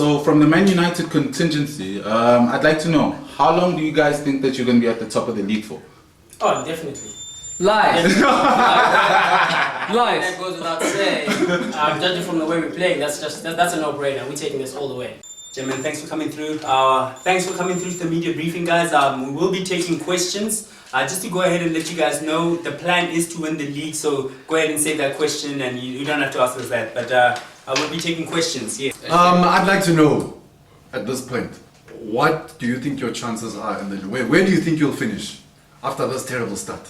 So from the Man United contingency, I'd like to know, how long do you guys think that you're going to be at the top of the league for? Oh, definitely. Lies. Lies. That goes without saying. Judging from the way we're playing, that's a no-brainer. We're taking this all the way. Gentlemen, thanks for coming through. Thanks for coming through to the media briefing, guys. We will be taking questions. Just to go ahead and let you guys know, the plan is to win the league. So go ahead and save that question, and you don't have to ask us that. But I will be taking questions. Yes. I'd like to know, at this point, what do you think your chances are in the league? Where do you think you'll finish after this terrible start?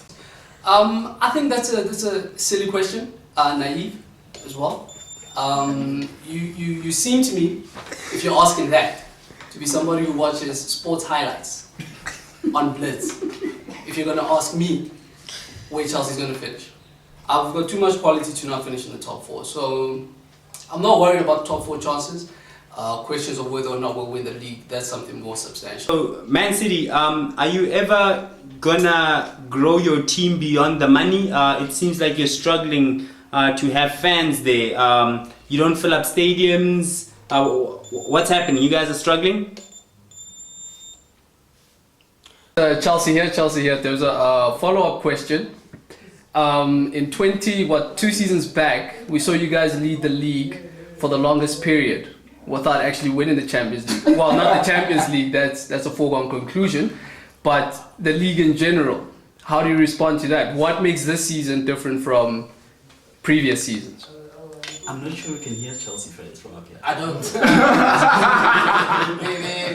I think that's a silly question, naive as well. You seem to me, if you're asking that, to be somebody who watches sports highlights on Blitz. If you're gonna ask me where Chelsea's gonna finish, I've got too much quality to not finish in the top 4. So I'm not worried about top 4 chances. Questions of whether or not we'll win the league, that's something more substantial. So, Man City, are you ever gonna grow your team beyond the money? It seems like you're struggling to have fans there. You don't fill up stadiums. What's happening? You guys are struggling? Chelsea here. There's a follow-up question. In 2 seasons back, we saw you guys lead the league for the longest period without actually winning the Champions League. Well, not the Champions League, that's a foregone conclusion, but the league in general. How do you respond to that? What makes this season different from previous seasons? I'm not sure we can hear Chelsea fans from up here. I don't.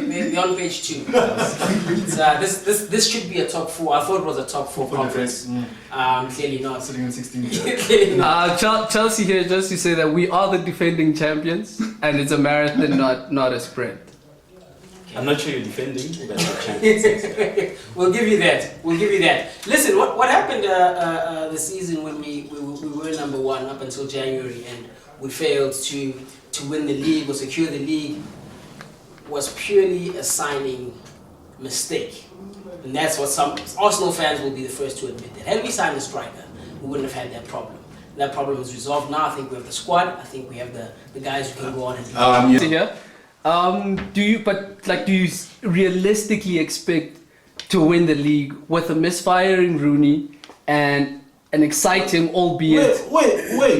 They're on page 2. This should be a top 4. I thought it was a top 4 conference. Clearly not. Sitting in 16. Clearly not. Chelsea here, just to say that we are the defending champions, and it's a marathon, not a sprint. I'm not sure you're defending, but you're champions. We'll give you that. Listen, what happened the season when we were number 1 up until January and we failed to win the league or secure the league was purely a signing mistake. And that's what some Arsenal fans will be the first to admit that. Had we signed a striker, we wouldn't have had that problem. That problem is resolved now. I think we have the squad. I think we have the guys who can go on and do you realistically expect to win the league with a misfiring Rooney and an exciting, albeit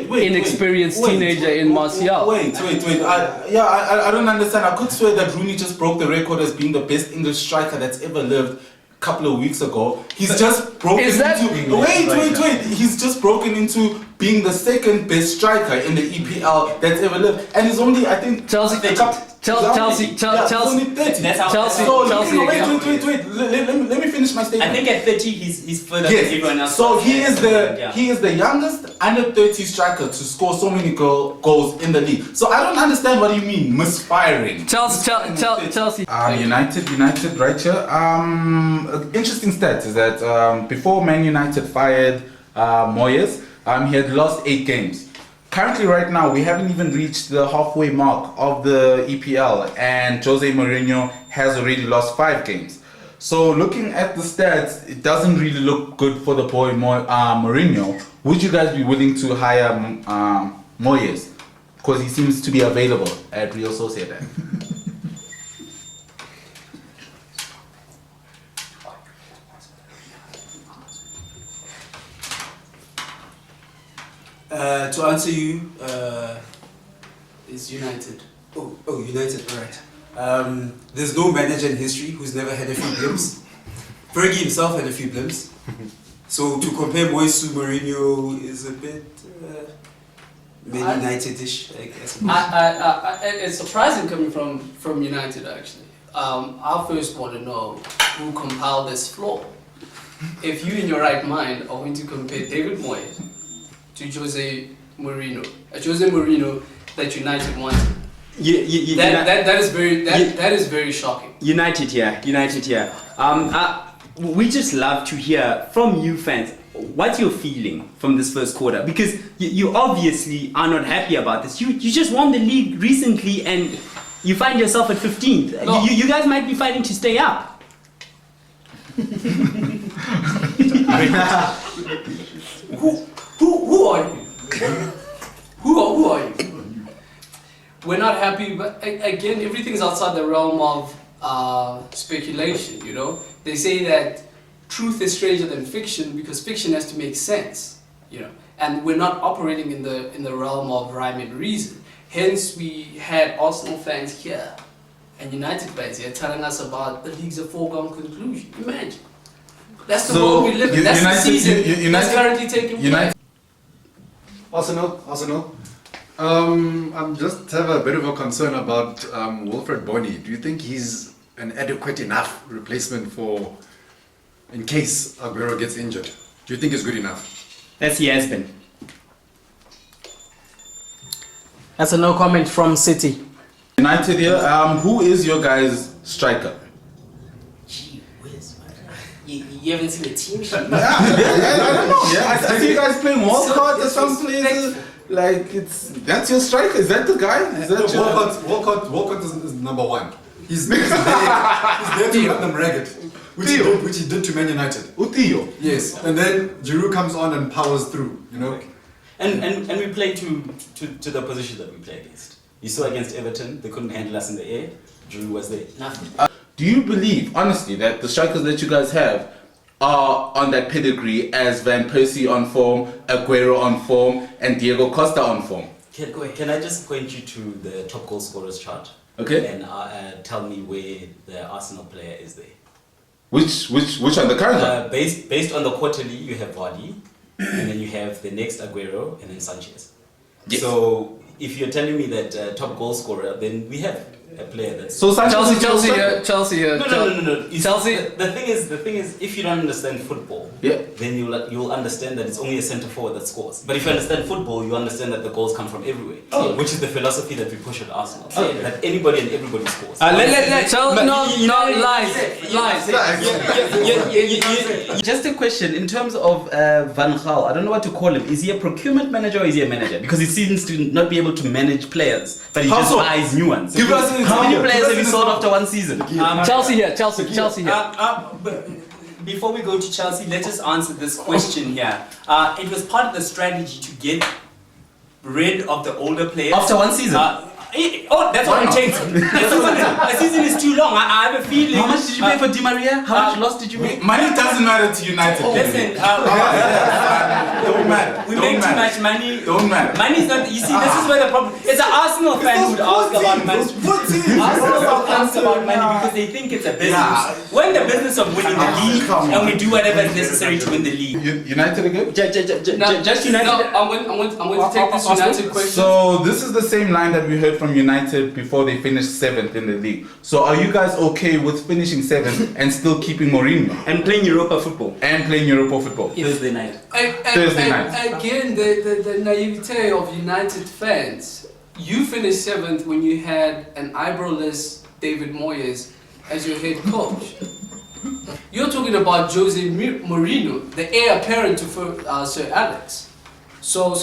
inexperienced teenager in Martial? Wait. I don't understand. I could swear that Rooney just broke the record as being the best English striker that's ever lived a couple of weeks ago. He's just broken He's just broken into being the second best striker in the EPL that's ever lived, and he's only, I think, Chelsea. Wait. Let me finish my statement. I think at 30 he's further than everyone else. So he is the youngest under 30 striker to score so many goals in the league. So I don't understand what you mean misfiring. Chelsea. United right here. Interesting stat is that before Man United fired Moyes, he had lost 8 games. Currently, right now, we haven't even reached the halfway mark of the EPL, and Jose Mourinho has already lost 5 games. So, looking at the stats, it doesn't really look good for the boy Mourinho. Would you guys be willing to hire Moyes? Because he seems to be available at Real Sociedad. To answer you, Is United. Oh, United, alright. There's no manager in history who's never had a few blimps. Fergie himself had a few blimps. So to compare Moyes to Mourinho is a bit United-ish, I guess. It's surprising coming from United, actually. I first want to know who compiled this flaw. If you, in your right mind, are going to compare David Moyes to Jose Mourinho, that United wanted. That is very shocking. United here. We just love to hear from you fans. What's your feeling from this first quarter? Because you obviously are not happy about this. You just won the league recently and you find yourself at 15th. No. You guys might be fighting to stay up. Who are you? Who are you? we're not happy, but again, everything's outside the realm of speculation, you know. They say that truth is stranger than fiction because fiction has to make sense, you know. And we're not operating in the realm of rhyme and reason. Hence, we had Arsenal fans here and United fans here telling us about the league's a foregone conclusion. Imagine. That's the world we live in. That's the season that's currently taking place. Arsenal. I'm just have a bit of a concern about Wilfred Bonny. Do you think he's an adequate enough replacement for, in case Aguero gets injured? Do you think he's good enough? As he has been. That's a no comment from City. United here. Who is your guys' striker? Gee whiz, man. You haven't seen the team sheet? I don't know. Yeah, I see you guys playing World Cup or some places. Like that's your striker. Is that the guy? Is that Walcott is number one. He's there to run them ragged, which he did to Man United. Theo. Yes, and then Giroud comes on and powers through. You know. And we play to the position that we play against. You saw against Everton, they couldn't handle us in the air. Drew was there. Nothing. Do you believe, honestly, that the strikers that you guys have are on that pedigree as Van Persie on form, Aguero on form, and Diego Costa on form? Can I just point you to the top goal scorers chart? Okay. And tell me where the Arsenal player is there. Which on the current one? Based on the quarterly, you have Vardy, and then you have the next Aguero, and then Sanchez. Yes. So if you're telling me that top goal scorer, then we have a player that's So Sanchez Chelsea here. No. Chelsea. The thing is, if you don't understand football, Yeah. then you'll understand that it's only a centre forward that scores. But if you understand football, you understand that the goals come from everywhere, which is the philosophy that we push at Arsenal. That anybody and everybody scores. Just a question in terms of Van Gaal. I don't know what to call him. Is he a procurement manager or is he a manager? Because he seems to not be able to manage players, but he just buys new ones. Give us an How many example. players have you sold after one season? Chelsea here. Before we go to Chelsea, let us answer this question here. It was part of the strategy to get rid of the older players. After one season? That's what it takes. A season is too long. I have a feeling. How much did you pay for Di Maria? How much loss did you make? Money doesn't matter to United. Listen, Don't matter. we make too much money. Don't matter. Money is not. You see, this is where the problem. It's an Arsenal fan who would ask about money. Arsenal will ask about money because they think it's a business. We're in the business of winning the league, and we do whatever is necessary to win the league. United again? Just United. I'm going to take this United question. So this is the same line that we heard from United before they finished 7th in the league. So are you guys okay with finishing 7th and still keeping Mourinho And playing Europa football. and playing Europa football? Thursday night. Thursday night. Again, the naivete of United fans. You finished 7th when you had an eyebrowless David Moyes as your head coach. You're talking about Jose Mourinho, the heir apparent to Sir Alex. So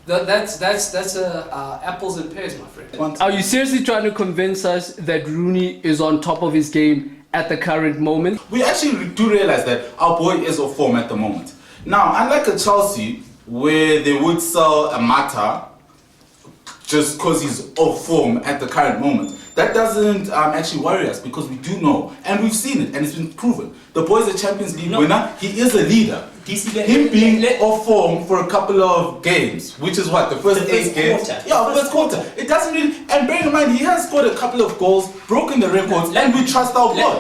that's apples and pears, my friend. Are you seriously trying to convince us that Rooney is on top of his game at the current moment? We actually do realize that our boy is off form at the moment. Now, unlike a Chelsea, where they would sell a Mata just because he's off form at the current moment, that doesn't actually worry us because we do know, and we've seen it, and it's been proven. The boy's a Champions League winner, he is a leader. Him being off form for a couple of games, which is what, the first 8 games? Yeah, first quarter. It doesn't really, and bearing in mind, he has scored a couple of goals, broken the records, and we trust our boy.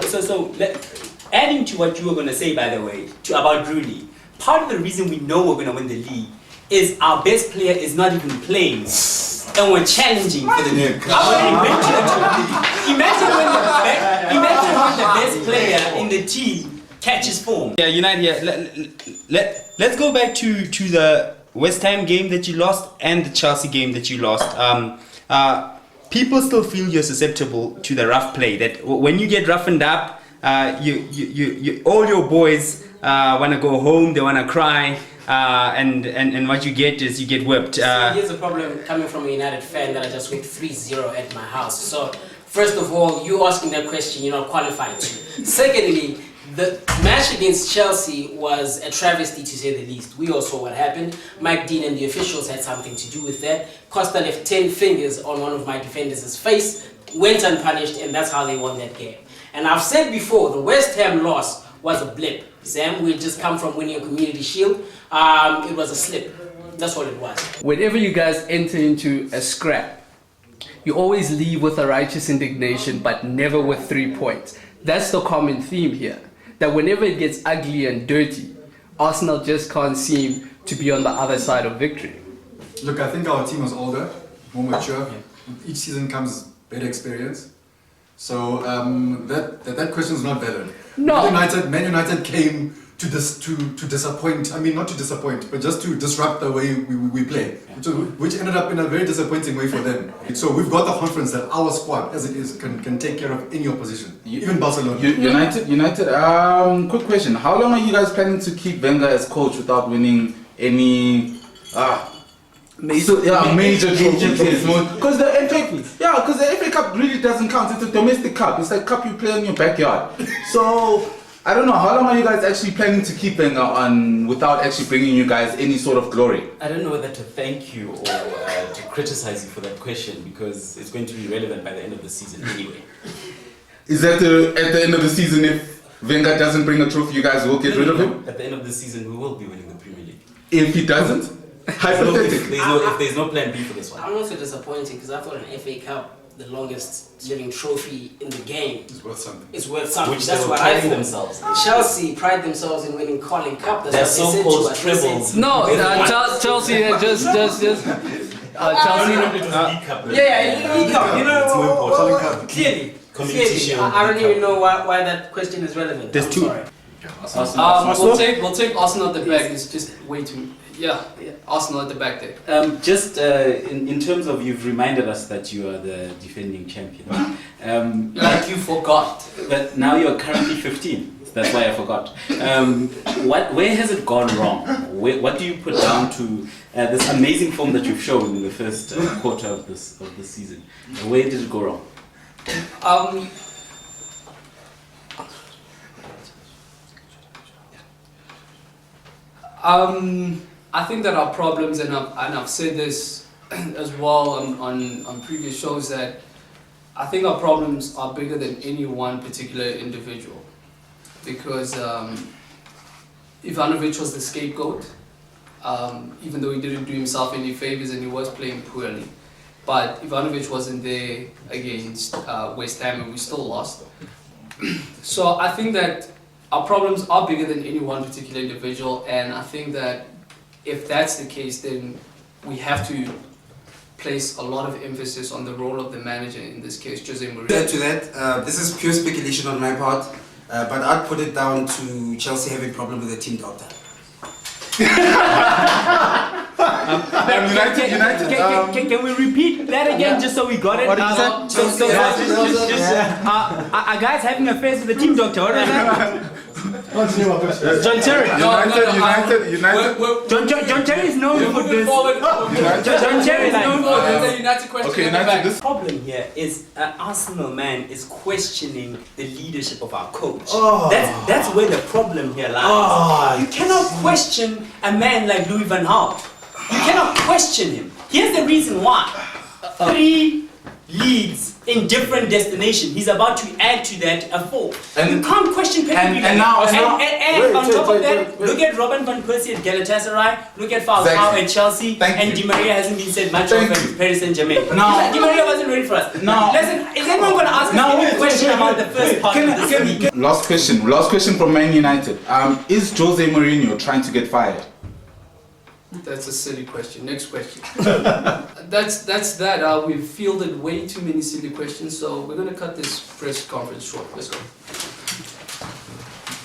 Adding to what you were going to say, by the way, about Rooney, part of the reason we know we're going to win the league is our best player is not even playing. And we're challenging for the league. Imagine when the best player in the team catches form. Yeah, United. Let's go back to the West Ham game that you lost and the Chelsea game that you lost. People still feel you're susceptible to the rough play. That when you get roughened up, you all your boys want to go home. They want to cry. And what you get is you get whipped. Here's the problem coming from a United fan that I just went 3-0 at my house. So, first of all, you asking that question, you're not qualified to. Secondly, The match against Chelsea was a travesty to say the least. We all saw what happened. Mike Dean and the officials had something to do with that. Costa left 10 fingers on one of my defenders' face, went unpunished, and that's how they won that game. And I've said before, the West Ham loss was a blip. Sam, we had just come from winning a Community Shield. It was a slip. That's what it was. Whenever you guys enter into a scrap, you always leave with a righteous indignation, but never with 3 points. That's the common theme here. That whenever it gets ugly and dirty, Arsenal just can't seem to be on the other side of victory. Look, I think our team was older, more mature. With each season comes better experience. So that question is not valid. No. Man United came to disappoint. I mean, not to disappoint, but just to disrupt the way we play, which ended up in a very disappointing way for them. So we've got the confidence that our squad, as it is, can take care of any opposition, even Barcelona. United. Quick question: how long are you guys planning to keep Wenger as coach without winning any? Major trophies. Because the FA Cup really doesn't count. It's a domestic cup. It's like a cup you play in your backyard. So I don't know. How long are you guys actually planning to keep Wenger on without actually bringing you guys any sort of glory? I don't know whether to thank you or to criticize you for that question because it's going to be relevant by the end of the season anyway. Is that at the end of the season, if Wenger doesn't bring a trophy, you guys will get rid of him? At the end of the season, we will be winning the Premier League. If he doesn't? Hypothetically. If there's no plan B for this one. I'm also disappointed because I thought an FA Cup, the longest living trophy in the game, It's worth something. is worth something. Which That's they were what I priding thought. themselves in. Chelsea pride themselves in winning Carling Cup. That's Their what they said to so-called us. They said- trebles. No, Chelsea, just. Chelsea. Yeah, League Cup. You know, It's more important. well, clearly. Community Clearly. Shield, I don't League even know why that question is relevant. There's I'm two. sorry. We'll take Arsenal at the back. It's just way too. Yeah, Arsenal at the back there. Just in terms of you've reminded us that you are the defending champion. Like you forgot. But now you're currently 15. That's why I forgot. Where has it gone wrong? What do you put down to this amazing form that you've shown in the first quarter of this season? Where did it go wrong? I think that our problems, and I've said this as well on previous shows, that I think our problems are bigger than any one particular individual. Because Ivanovic was the scapegoat, even though he didn't do himself any favors and he was playing poorly. But Ivanovic wasn't there against West Ham and we still lost. So I think that our problems are bigger than any one particular individual, and I think that if that's the case, then we have to place a lot of emphasis on the role of the manager, in this case, Jose Mourinho. To that, this is pure speculation on my part, but I'd put it down to Chelsea having problem with the team doctor. Can we repeat that again just so we got it? What did you say? Are guys having affairs with the team doctor? What was that? John Terry. United. John Terry is known for this. John Terry is known for this. The United question Okay, at the United, back. this The problem here is Arsenal man is questioning the leadership of our coach. That's where the problem here lies. You cannot question a man like Louis van Gaal. You cannot question him. Here's the reason why. 3 leagues in different destinations. He's about to add to that a 4. And- you can't question Pep. and now- and on top of that, wait. look at Robin van Persie at Galatasaray. Look at Falcao Exactly. at Chelsea. Thank and you. Di Maria hasn't been said much Thank of you. at Paris Saint-Germain. Now- Di Maria wasn't ready for us. Now- Listen, is anyone going to ask us any question about the first part of this league? Last question from Man United. Is Jose Mourinho trying to get fired? That's a silly question. Next question. That's that. We've fielded way too many silly questions, so we're gonna cut this press conference short. Let's go.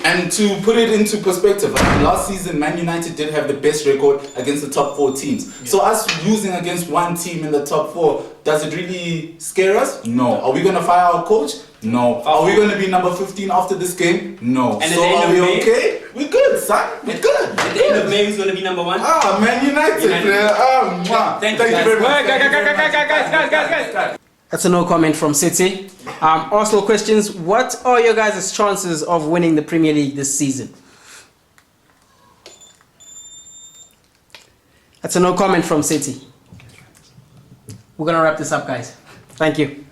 And to put it into perspective, last season Man United did have the best record against the top 4 teams. So us losing against one team in the top 4, does it really scare us? No. Are we gonna fire our coach? No. Are we gonna be number 15 after this game? No. And at So the end are of we May? okay? We're good, son. We're good. At the end of May, who's going to be number 1? Man United. United. Mwah. Thank Thank you you very much. guys. Thank you very much. Guys. That's a no comment from City. Arsenal questions. What are your guys' chances of winning the Premier League this season? That's a no comment from City. We're going to wrap this up, guys. Thank you.